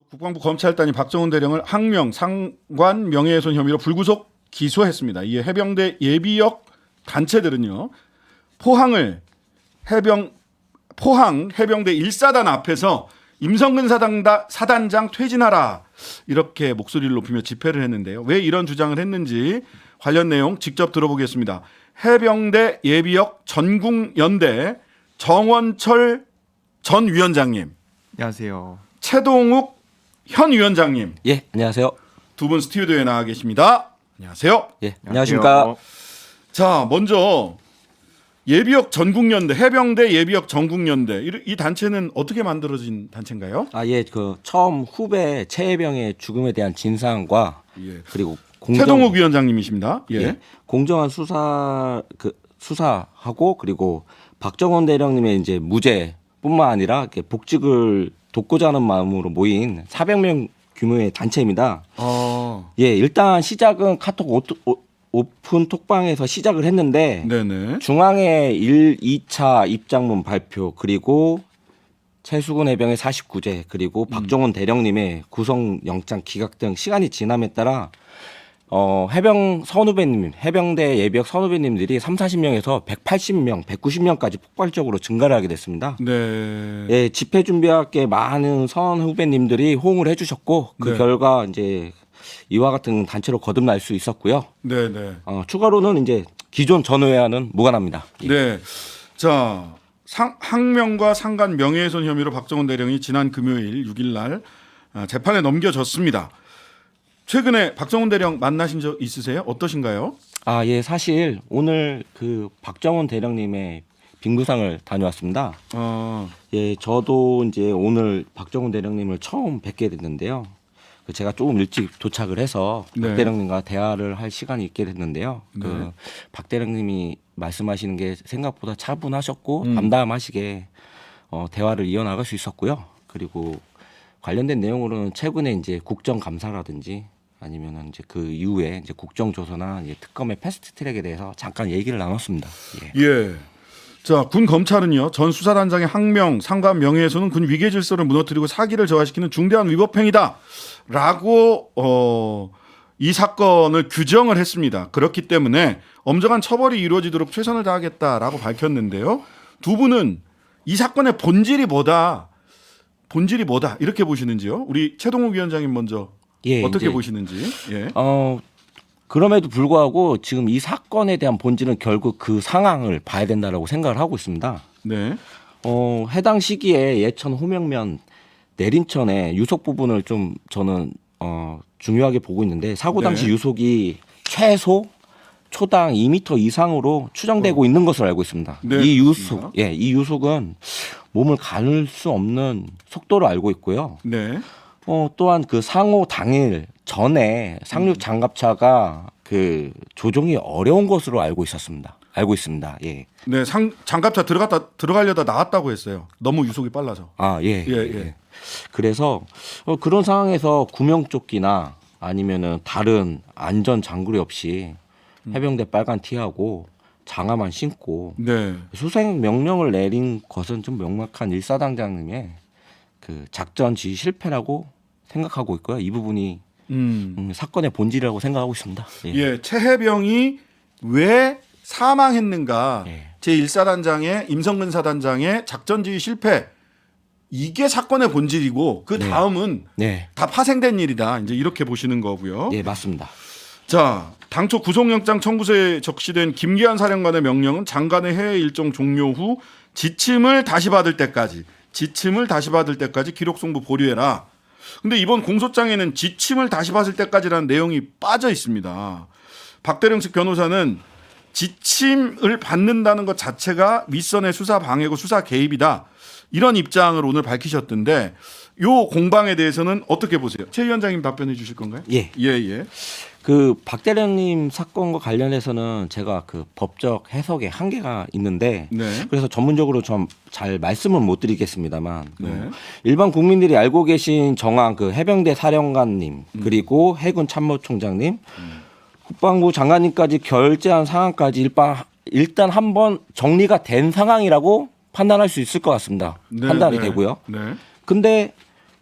국방부 검찰단이 박정훈 대령을 항명 상관 명예훼손 혐의로 불구속 기소했습니다. 이에 해병대 예비역 단체들은요. 포항 해병대 1사단 앞에서 임성근 사단장 퇴진하라 이렇게 목소리를 높이며 집회를 했는데요. 왜 이런 주장을 했는지 관련 내용 직접 들어보겠습니다. 해병대 예비역 전국연대 정원철 전 위원장님, 안녕하세요. 최동욱 현 위원장님, 예, 안녕하세요. 두 분 스튜디오에 나와 계십니다. 안녕하세요. 예, 안녕하십니까. 자, 먼저 예비역 전국연대, 해병대 예비역 전국연대 이 단체는 어떻게 만들어진 단체인가요? 아, 예, 그 처음 후배 최혜병의 죽음에 대한 진상과 예. 그리고 최동욱 위원장님이십니다. 예. 예, 공정한 수사하고 그리고 박정훈 대령님의 이제 무죄뿐만 아니라 이렇게 복직을 돕고자 하는 마음으로 모인 400명 규모의 단체입니다. 예, 일단 시작은 카톡 오픈 톡방에서 시작을 했는데 네네. 중앙의 1, 2차 입장문 발표 그리고 최수근 해병의 49제 그리고 박정훈 대령님의 구속영장 기각 등 시간이 지남에 따라 해병 선후배님, 해병대 예비역 선후배님들이 3, 40명에서 180명, 190명까지 폭발적으로 증가를 하게 됐습니다. 네. 예, 집회 준비학계 많은 선후배님들이 호응을 해주셨고 그 네. 결과 이제 이와 같은 단체로 거듭날 수 있었고요. 네네. 추가로는 이제 기존 전후회와는 무관합니다. 예. 네. 자, 항명과 상관 명예훼손 혐의로 박정훈 대령이 지난 금요일 6일 날 재판에 넘겨졌습니다. 최근에 박정훈 대령 만나신 적 있으세요? 어떠신가요? 아, 예, 사실 오늘 그 박정훈 대령님의 빙구상을 다녀왔습니다. 예, 저도 이제 오늘 박정훈 대령님을 처음 뵙게 됐는데요. 제가 조금 일찍 도착을 해서 네. 박 대령님과 대화를 할 시간이 있게 됐는데요. 네. 그 박 대령님이 말씀하시는 게 생각보다 차분하셨고 담담하시게 대화를 이어나갈 수 있었고요. 그리고 관련된 내용으로는 최근에 이제 국정감사라든지 아니면은 이제 그 이후에 이제 국정조사나 이제 특검의 패스트트랙에 대해서 잠깐 얘기를 나눴습니다. 예. 예. 자, 군 검찰은요. 전 수사단장의 항명, 상관 명예훼손은 군 위계 질서를 무너뜨리고 사기를 저하시키는 중대한 위법 행위다라고 이 사건을 규정을 했습니다. 그렇기 때문에 엄정한 처벌이 이루어지도록 최선을 다하겠다라고 밝혔는데요. 두 분은 이 사건의 본질이 뭐다 이렇게 보시는지요? 우리 최동욱 위원장님 먼저 예, 어떻게 이제 보시는지. 예. 그럼에도 불구하고 지금 이 사건에 대한 본질은 결국 그 상황을 봐야 된다라고 생각을 하고 있습니다. 네. 해당 시기에 예천 호명면 내린천의 유속 부분을 좀 저는 중요하게 보고 있는데 사고 당시 네. 유속이 최소 초당 2m 이상으로 추정되고 있는 것으로 알고 있습니다. 네, 이 그렇습니다. 유속, 이 유속은 몸을 가눌 수 없는 속도로 알고 있고요. 네. 또한 그 상호 당일 전에 상륙 장갑차가 그 조종이 어려운 것으로 알고 있습니다. 예. 네, 장갑차 들어가려다 나왔다고 했어요. 너무 유속이 빨라서. 아, 예. 예. 그래서 그런 상황에서 구명조끼나 아니면은 다른 안전 장구리 없이 해병대 빨간 티하고 장화만 신고 네. 수색 명령을 내린 것은 좀 명확한 일사단장님의 그 작전 지휘 실패라고 생각하고 있고요. 이 부분이 사건의 본질이라고 생각하고 있습니다. 예. 예, 최혜병이 왜 사망했는가? 예. 제1사단장의 임성근 사단장의 작전 지휘 실패. 이게 사건의 본질이고 그 다음은 네. 다 파생된 일이다. 이제 이렇게 보시는 거고요. 예, 맞습니다. 자, 당초 구속영장 청구서에 적시된 김기한 사령관의 명령은 장관의 해외 일정 종료 후 지침을 다시 받을 때까지 기록 송부 보류해라. 근데 이번 공소장에는 지침을 다시 받을 때까지라는 내용이 빠져 있습니다. 박대령 측 변호사는 지침을 받는다는 것 자체가 윗선의 수사 방해고 수사 개입이다. 이런 입장을 오늘 밝히셨던데 요 공방에 대해서는 어떻게 보세요? 최 위원장님 답변해 주실 건가요? 예. 예. 그 박 대령님 사건과 관련해서는 제가 그 법적 해석에 한계가 있는데 네. 그래서 전문적으로 좀 잘 말씀을 못 드리겠습니다만 네. 일반 국민들이 알고 계신 정황 그 해병대 사령관님 그리고 해군 참모총장님 국방부 장관님까지 결재한 상황까지 일단 한번 정리가 된 상황이라고 판단할 수 있을 것 같습니다. 네, 판단이 네. 되고요. 네. 근데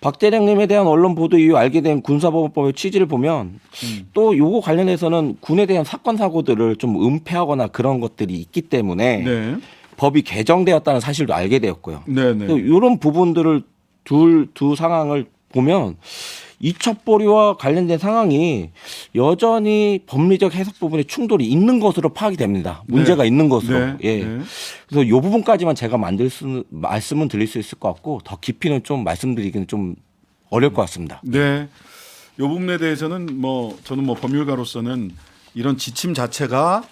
박 대령님에 대한 언론 보도 이후 알게 된 군사법원법의 취지를 보면 또 요거 관련해서는 군에 대한 사건 사고들을 좀 은폐하거나 그런 것들이 있기 때문에 네. 법이 개정되었다는 사실도 알게 되었고요. 네네. 이런 부분들을 두 상황을 보면 이첩보리와 관련된 상황이 여전히 법리적 해석 부분에 충돌이 있는 것으로 파악이 됩니다. 문제가 있는 것으로. 네. 예. 네. 그래서 이 부분까지만 제가 말씀은 드릴 수 있을 것 같고 더 깊이는 좀 말씀드리기는 좀 어려울 것 같습니다. 네. 이 부분에 대해서는 저는 법률가로서는 이런 지침 자체가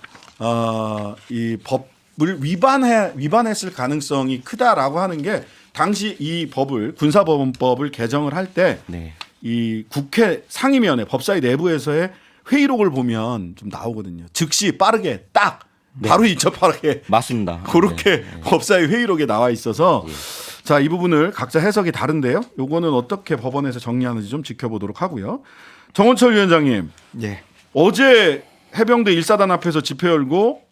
이 법을 위반했을 가능성이 크다라고 하는 게 당시 이 법을 군사법원법을 개정을 할 때 네. 이 국회 상임위원회 법사위 내부에서의 회의록을 보면 좀 나오거든요. 즉시 빠르게 딱 바로 이첩하게 맞습니다. 그렇게 네. 법사위 회의록에 나와 있어서 자, 이 부분을 각자 해석이 다른데요. 요거는 어떻게 법원에서 정리하는지 좀 지켜보도록 하고요. 정원철 위원장님. 예. 어제 해병대 1사단 앞에서 집회 열고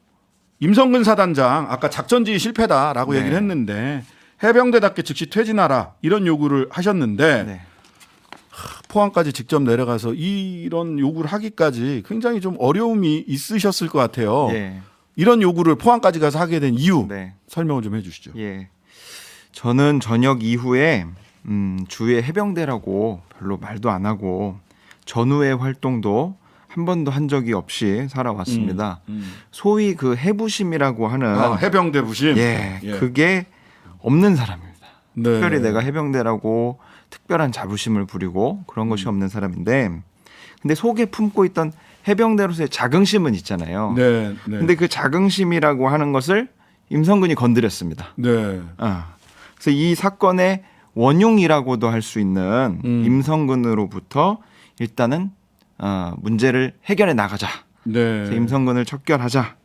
임성근 사단장 아까 작전 지휘 실패다라고 네. 얘기를 했는데 해병대답게 즉시 퇴진하라 이런 요구를 하셨는데 네. 포항까지 직접 내려가서 이런 요구를 하기까지 굉장히 좀 어려움이 있으셨을 것 같아요. 예. 이런 요구를 포항까지 가서 하게 된 이유 네. 설명을 좀 해주시죠. 예. 저는 저녁 이후에 주위에 해병대라고 별로 말도 안 하고 전후의 활동도 한 번도 한 적이 없이 살아왔습니다. 소위 그 해부심이라고 하는 해병대 부심. 예, 그게 없는 사람입니다. 네. 특별히 내가 해병대라고 특별한 자부심을 부리고 그런 것이 없는 사람인데, 근데 속에 품고 있던 해병대로서의 자긍심은 있잖아요. 네. 네. 근데 그 자긍심이라고 하는 것을 임성근이 건드렸습니다. 네. 그래서 이 사건의 원흉이라고도 할 수 있는 임성근으로부터 일단은 문제를 해결해 나가자. 네. 그래서 임성근을 척결하자.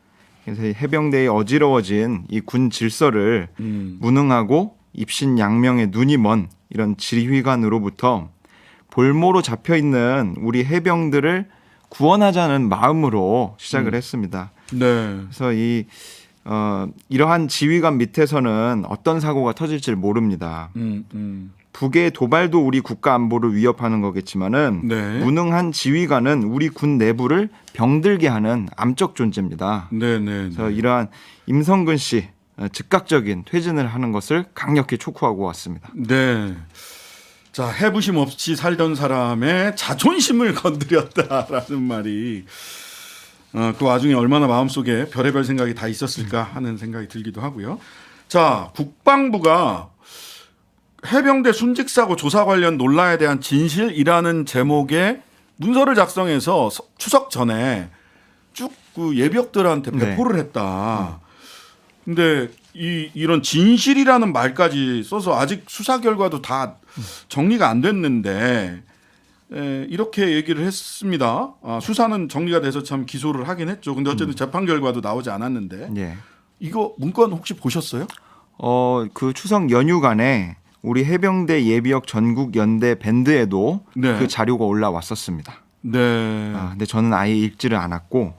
그래서 해병대의 어지러워진 이 군 질서를 무능하고 입신양명의 눈이 먼 이런 지휘관으로부터 볼모로 잡혀 있는 우리 해병들을 구원하자는 마음으로 시작을 했습니다. 네. 그래서 이러한 지휘관 밑에서는 어떤 사고가 터질지 모릅니다. 북의 도발도 우리 국가 안보를 위협하는 거겠지만은 네. 무능한 지휘관은 우리 군 내부를 병들게 하는 암적 존재입니다. 네. 네. 그래서 이러한 임성근 씨 즉각적인 퇴진을 하는 것을 강력히 촉구하고 왔습니다. 네. 자, 해부심 없이 살던 사람의 자존심을 건드렸다라는 말이 그 와중에 얼마나 마음속에 별의별 생각이 다 있었을까 하는 생각이 들기도 하고요. 자, 국방부가 해병대 순직사고 조사 관련 논란에 대한 진실이라는 제목의 문서를 작성해서 추석 전에 쭉 그 예비역들한테 배포를 했다. 근데 이런 진실이라는 말까지 써서 아직 수사 결과도 다 정리가 안 됐는데 이렇게 얘기를 했습니다. 수사는 정리가 돼서 참 기소를 하긴 했죠. 근데 어쨌든 재판 결과도 나오지 않았는데 예. 이거 문건 혹시 보셨어요? 그 추석 연휴간에 우리 해병대 예비역 전국 연대 밴드에도 네. 그 자료가 올라왔었습니다. 네. 근데 저는 아예 읽지를 않았고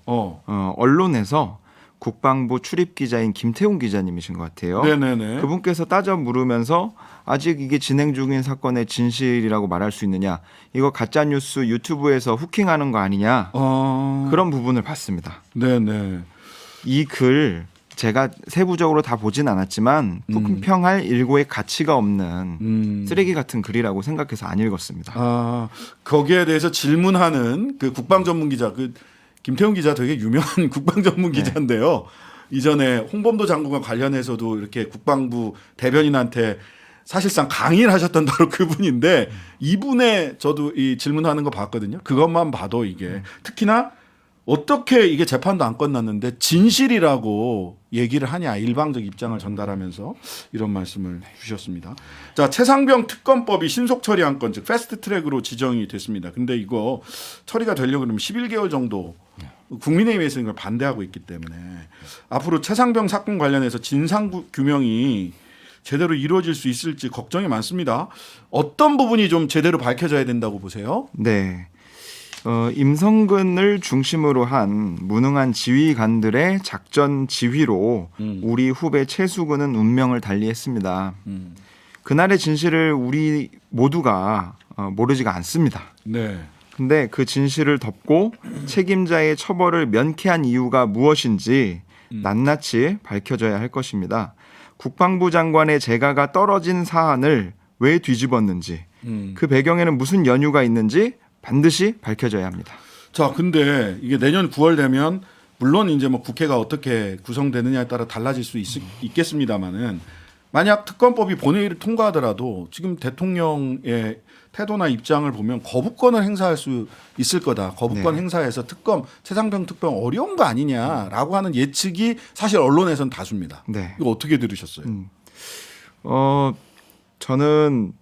언론에서 국방부 출입 기자인 김태훈 기자님이신 것 같아요. 네네네. 그분께서 따져 물으면서 아직 이게 진행 중인 사건의 진실이라고 말할 수 있느냐? 이거 가짜 뉴스 유튜브에서 후킹하는 거 아니냐? 그런 부분을 봤습니다. 네네. 이 글 제가 세부적으로 다 보진 않았지만 품평할 일고의 가치가 없는 쓰레기 같은 글이라고 생각해서 안 읽었습니다. 거기에 대해서 질문하는 그 국방 전문 기자 그 김태훈 기자 되게 유명한 국방 전문 기자인데요. 이전에 홍범도 장군과 관련해서도 이렇게 국방부 대변인한테 사실상 강의를 하셨던 바로 그분인데 이분의 저도 이 질문하는 거 봤거든요. 그것만 봐도 이게 특히나 어떻게 이게 재판도 안 끝났는데 진실이라고 얘기를 하냐 일방적 입장을 전달하면서 이런 말씀을 주셨습니다. 자, 최상병 특검법이 신속 처리한 건 즉 패스트 트랙으로 지정이 됐습니다. 근데 이거 처리가 되려고 그러면 11개월 정도 국민의힘에서 이걸 반대하고 있기 때문에 앞으로 최상병 사건 관련해서 진상 규명이 제대로 이루어질 수 있을지 걱정이 많습니다. 어떤 부분이 좀 제대로 밝혀져야 된다고 보세요? 네. 임성근을 중심으로 한 무능한 지휘관들의 작전 지휘로 우리 후배 최수근은 운명을 달리했습니다. 그날의 진실을 우리 모두가 모르지가 않습니다. 네. 근데 그 진실을 덮고 책임자의 처벌을 면케한 이유가 무엇인지 낱낱이 밝혀져야 할 것입니다. 국방부 장관의 재가가 떨어진 사안을 왜 뒤집었는지, 그 배경에는 무슨 연유가 있는지 반드시 밝혀져야 합니다. 자, 근데 이게 내년 9월 되면 물론 이제 뭐 국회가 어떻게 구성되느냐에 따라 달라질 수 있겠습니다만은 만약 특검법이 본회의를 통과하더라도 지금 대통령의 태도나 입장을 보면 거부권을 행사할 수 있을 거다. 거부권 네. 행사해서 특검 최상병 특검 어려운 거 아니냐라고 하는 예측이 사실 언론에서는 다수입니다. 네. 이거 어떻게 들으셨어요? 저는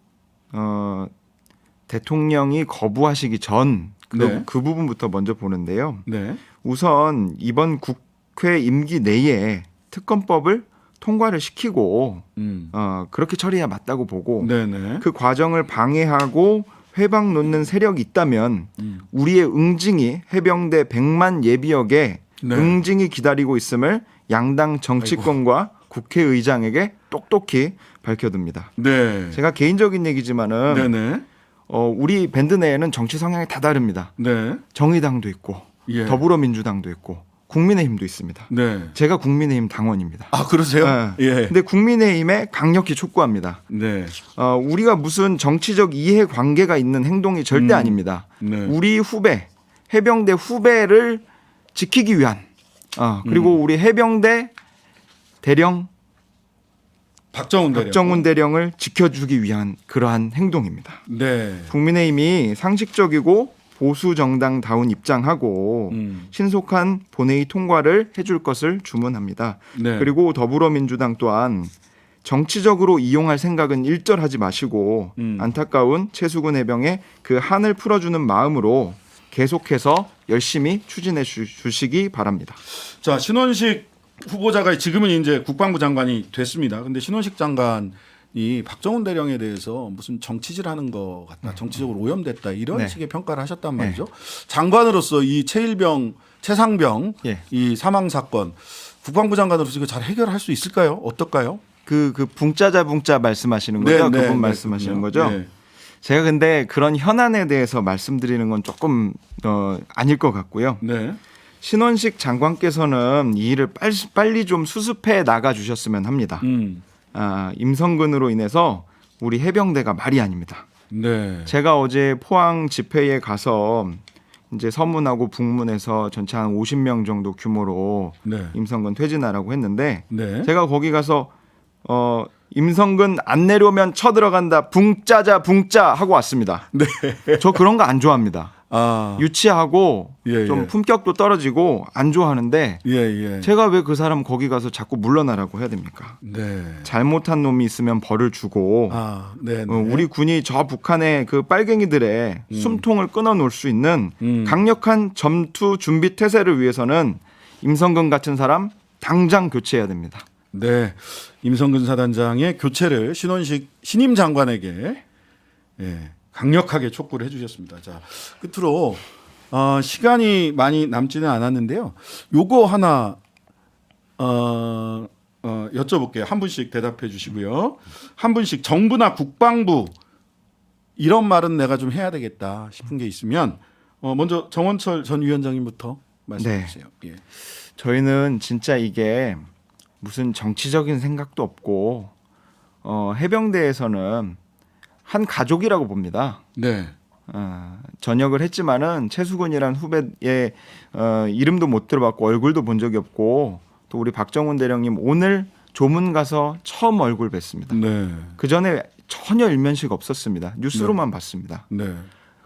대통령이 거부하시기 전 네. 그 부분부터 먼저 보는데요. 네. 우선 이번 국회 임기 내에 특검법을 통과를 시키고 그렇게 처리해야 맞다고 보고 네네. 그 과정을 방해하고 회방 놓는 세력이 있다면 우리의 응징이 해병대 100만 예비역에 네. 응징이 기다리고 있음을 양당 정치권과 국회의장에게 똑똑히 밝혀둡니다. 네. 제가 개인적인 얘기지만은 네네. 우리 밴드 내에는 정치 성향이 다 다릅니다. 네. 정의당도 있고 예. 더불어민주당도 있고 국민의힘도 있습니다. 네. 제가 국민의힘 당원입니다. 아, 그러세요? 네. 예. 근데 국민의힘에 강력히 촉구합니다. 네. 우리가 무슨 정치적 이해관계가 있는 행동이 절대 아닙니다. 네. 우리 후배, 해병대 후배를 지키기 위한 그리고 우리 해병대 대령 박정훈 대령을 지켜주기 위한 그러한 행동입니다. 네. 국민의힘이 상식적이고 보수 정당다운 입장하고 신속한 본회의 통과를 해줄 것을 주문합니다. 네. 그리고 더불어민주당 또한 정치적으로 이용할 생각은 일절하지 마시고 안타까운 최수근 해병의 그 한을 풀어주는 마음으로 계속해서 열심히 추진해 주시기 바랍니다. 자, 신원식 후보자가 지금은 이제 국방부 장관이 됐습니다. 근데 신원식 장관이 박정훈 대령에 대해서 무슨 정치질하는 것 같다, 정치적으로 오염됐다 이런 네. 식의 평가를 하셨단 말이죠. 장관으로서 이 최상병 예. 이 사망 사건 국방부 장관으로서 이거 잘 해결할 수 있을까요? 어떨까요? 그 붕짜자 말씀하시는 거죠? 그분 말씀하시는 거죠? 네. 제가 근데 그런 현안에 대해서 말씀드리는 건 조금 아닐 것 같고요. 네. 신원식 장관께서는 이 일을 빨리 좀 수습해 나가 주셨으면 합니다. 임성근으로 인해서 우리 해병대가 말이 아닙니다. 네. 제가 어제 포항 집회에 가서 이제 서문하고 북문에서 전체 한 50명 정도 규모로 네. 임성근 퇴진하라고 했는데 네. 제가 거기 가서 임성근 안 내려오면 쳐들어간다 붕짜자 하고 왔습니다. 네. 저 그런 거 안 좋아합니다. 아. 유치하고 예, 좀 예. 품격도 떨어지고 안 좋아하는데 예. 제가 왜 그 사람 거기 가서 자꾸 물러나라고 해야 됩니까? 네. 잘못한 놈이 있으면 벌을 주고 아, 네. 우리 군이 저 북한의 그 빨갱이들의 숨통을 끊어놓을 수 있는 강력한 점투 준비 태세를 위해서는 임성근 같은 사람 당장 교체해야 됩니다. 네. 임성근 사단장의 교체를 신원식 신임 장관에게 강력하게 촉구를 해주셨습니다. 자, 끝으로 시간이 많이 남지는 않았는데요. 요거 하나 여쭤볼게요. 한 분씩 대답해 주시고요. 한 분씩 정부나 국방부 이런 말은 내가 좀 해야 되겠다 싶은 게 있으면 먼저 정원철 전 위원장님부터 말씀해 주세요. 예. 저희는 진짜 이게 무슨 정치적인 생각도 없고 해병대에서는 한 가족이라고 봅니다. 네. 전역을 했지만은 최수근이란 후배의 이름도 못 들어봤고 얼굴도 본 적이 없고 또 우리 박정훈 대령님 오늘 조문 가서 처음 얼굴 뵀습니다. 네. 그 전에 전혀 일면식 없었습니다. 뉴스로만 봤습니다. 네.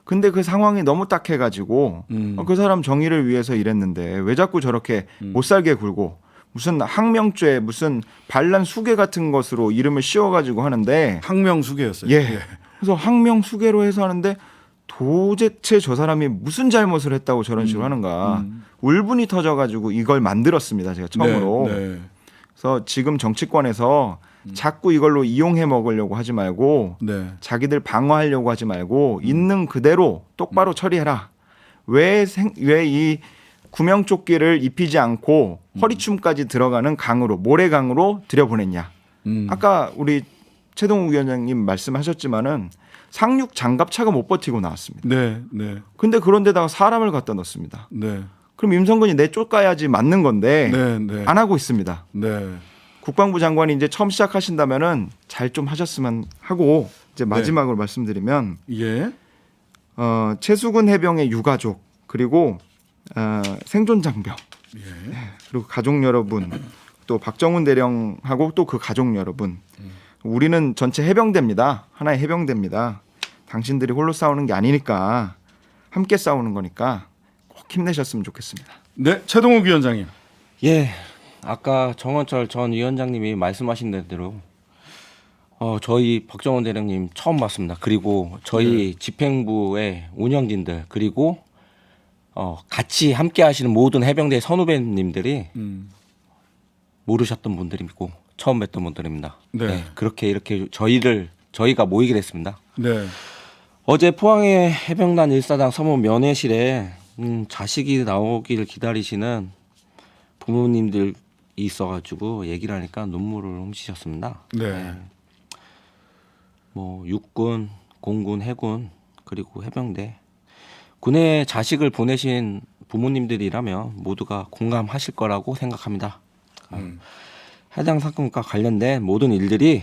근데 그 상황이 너무 딱해가지고 그 사람 정의를 위해서 일했는데 왜 자꾸 저렇게 못 살게 굴고 무슨 항명죄 무슨 반란 수괴 같은 것으로 이름을 씌워가지고 하는데 항명수계였어요. 예. 그래서 항명수괴로 해서 하는데 도대체 저 사람이 무슨 잘못을 했다고 저런 식으로 하는가 울분이 터져가지고 이걸 만들었습니다. 제가 처음으로. 네. 그래서 지금 정치권에서 자꾸 이걸로 이용해 먹으려고 하지 말고 네. 자기들 방어하려고 하지 말고 있는 그대로 똑바로 처리해라. 왜 이 구명조끼를 입히지 않고 허리춤까지 들어가는 강으로 모래강으로 들여보냈냐. 아까 우리 최동욱 위원장님 말씀하셨지만은 상륙 장갑차가 못 버티고 나왔습니다. 네, 네, 근데 그런데다가 사람을 갖다 넣습니다. 네, 그럼 임성근이 내쫓아야지 맞는 건데 네, 네, 안 하고 있습니다. 네. 국방부 장관이 이제 처음 시작하신다면은 잘 좀 하셨으면 하고 이제 마지막으로 말씀드리면 예, 최수근 해병의 유가족 그리고 생존 장병 예. 그리고 가족 여러분 또 박정훈 대령하고 또 그 가족 여러분 우리는 전체 해병대입니다. 하나의 해병대입니다. 당신들이 홀로 싸우는 게 아니니까 함께 싸우는 거니까 꼭 힘내셨으면 좋겠습니다. 네, 최동욱 위원장님. 예, 아까 정원철 전 위원장님이 말씀하신 대로 저희 박정원 대령님 처음 봤습니다. 그리고 저희 집행부의 운영진들 그리고 같이 함께 하시는 모든 해병대 선후배님들이 모르셨던 분들이고 처음 뵀던 분들입니다. 네. 네, 그렇게 이렇게 저희가 모이게 됐습니다. 네, 어제 포항의 해병단 1사단 서무 면회실에 자식이 나오길 기다리시는 부모님들이 있어가지고 얘기를 하니까 눈물을 훔치셨습니다. 네. 뭐 육군, 공군, 해군 그리고 해병대 군에 자식을 보내신 부모님들이라면 모두가 공감하실 거라고 생각합니다. 해당 사건과 관련된 모든 일들이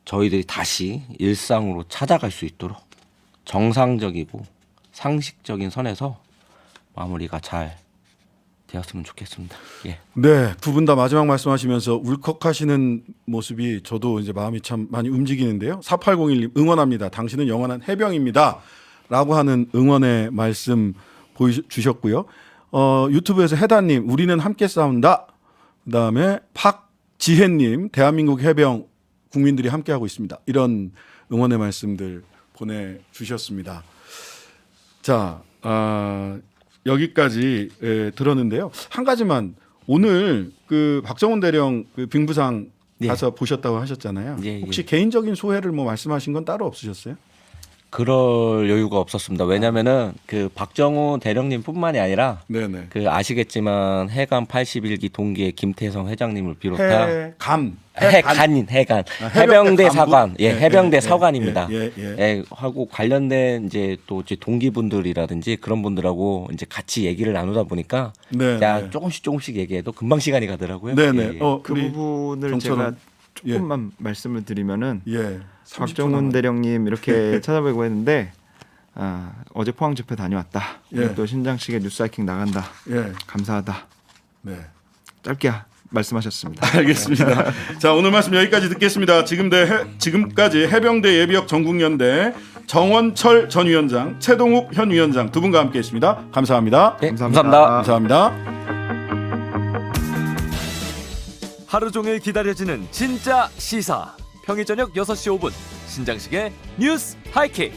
저희들이 다시 일상으로 찾아갈 수 있도록 정상적이고 상식적인 선에서 마무리가 잘 되었으면 좋겠습니다. 예. 네, 두 분 다 마지막 말씀하시면서 울컥하시는 모습이 저도 이제 마음이 참 많이 움직이는데요. 4801님 응원합니다. 당신은 영원한 해병입니다. 라고 하는 응원의 말씀 보여주셨고요. 유튜브에서 해다님 우리는 함께 싸운다. 그다음에 박지혜님 대한민국 해병 국민들이 함께하고 있습니다. 이런 응원의 말씀들 보내주셨습니다. 자, 여기까지 들었는데요. 한 가지만 오늘 그 박정훈 대령 그 빙부상 예. 가서 보셨다고 하셨잖아요. 예, 예. 혹시 개인적인 소회를 뭐 말씀하신 건 따로 없으셨어요? 그럴 여유가 없었습니다. 왜냐면은 그 박정훈 대령님뿐만이 아니라 네네. 그 아시겠지만 해관 81기 동기의 김태성 회장님을 비롯한 해간 해관인 해관 해병대 해병대 간부? 사관 예, 해병대 예, 사관입니다. 예, 예. 예, 하고 관련된 이제 또 이제 동기분들이라든지 그런 분들하고 이제 같이 얘기를 나누다 보니까 네, 야 네. 조금씩 얘기해도 금방 시간이 가더라고요. 네네. 예, 예. 그 우리 부분을 정철은- 제가 조금만 말씀을 드리면은 예. 30초 박정훈 남았- 대령님 이렇게 찾아뵈고 했는데 어제 포항 집회 다녀왔다. 예. 오늘 또 신장식에 뉴스하이킹 나간다. 예. 감사하다. 네. 짧게 말씀하셨습니다. 알겠습니다. 자, 오늘 말씀 여기까지 듣겠습니다. 지금까지 해병대 예비역 전국연대 정원철 전 위원장, 최동욱 현 위원장 두 분과 함께했습니다. 감사합니다. 예, 감사합니다. 감사합니다. 감사합니다. 하루 종일 기다려지는 진짜 시사. 평일 저녁 6시 5분 신장식의 뉴스 하이킥.